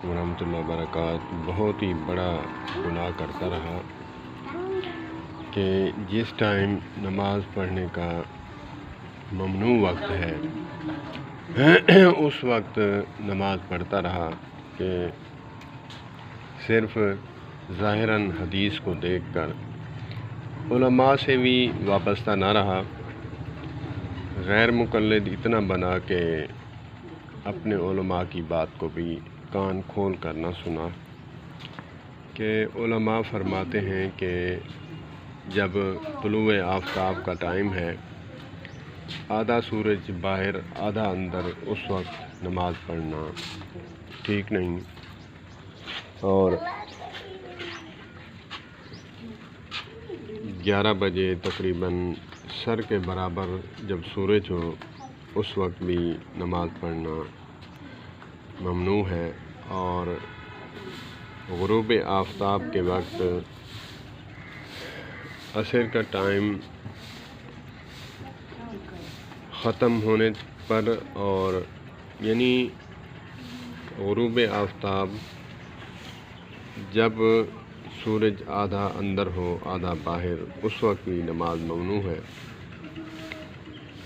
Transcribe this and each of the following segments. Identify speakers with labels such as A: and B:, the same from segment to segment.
A: ورحمۃ اللہ وبرکاتہ بہت ہی بڑا گناہ کرتا رہا کہ جس ٹائم نماز پڑھنے کا ممنوع وقت ہے اس وقت نماز پڑھتا رہا کہ صرف ظاہراً حدیث کو دیکھ کر علماء سے بھی وابستہ نہ رہا، غیر مقلد اتنا بنا کہ اپنے علماء کی بات کو بھی کان کھول کر نہ سنا کہ علماء فرماتے ہیں کہ جب طلوع آفتاب کا ٹائم ہے، آدھا سورج باہر آدھا اندر، اس وقت نماز پڑھنا ٹھیک نہیں، اور 11 بجے تقریباً سر کے برابر جب سورج ہو اس وقت بھی نماز پڑھنا ممنوع ہے، اور غروب آفتاب کے وقت عصر کا ٹائم ختم ہونے پر، اور یعنی غروب آفتاب جب سورج آدھا اندر ہو آدھا باہر، اس وقت بھی نماز ممنوع ہے۔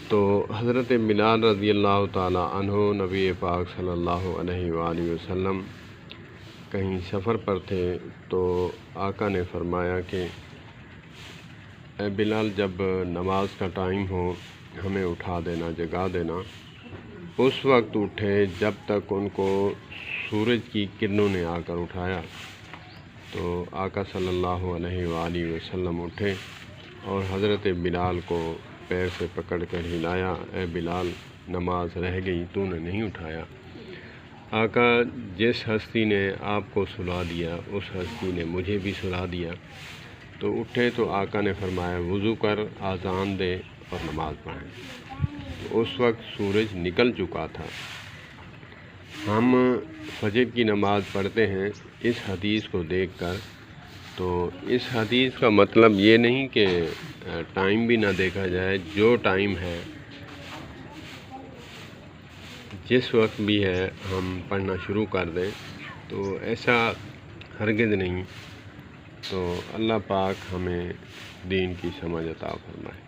A: تو حضرت بلال رضی اللہ تعالیٰ عنہ نبی پاک صلی اللہ علیہ وآلہ وسلم کہیں سفر پر تھے، تو آقا نے فرمایا کہ اے بلال، جب نماز کا ٹائم ہو ہمیں اٹھا دینا، جگا دینا۔ اس وقت اٹھے جب تک ان کو سورج کی کرنوں نے آ کر اٹھایا، تو آقا صلی اللہ علیہ وآلہ وسلم اٹھے اور حضرت بلال کو پیر سے پکڑ کر ہلایا، اے بلال، نماز رہ گئی، تو نے نہیں اٹھایا۔ آقا، جس ہستی نے آپ کو سلا دیا اس ہستی نے مجھے بھی سلا دیا۔ تو اٹھے تو آقا نے فرمایا وضو کر، اذان دے اور نماز پڑھیں۔ تو اس وقت سورج نکل چکا تھا۔ ہم فجر کی نماز پڑھتے ہیں اس حدیث کو دیکھ کر، تو اس حدیث کا مطلب یہ نہیں کہ ٹائم بھی نہ دیکھا جائے، جو ٹائم ہے جس وقت بھی ہے ہم پڑھنا شروع کر دیں، تو ایسا ہرگز نہیں۔ تو اللہ پاک ہمیں دین کی سمجھ عطا فرمائے۔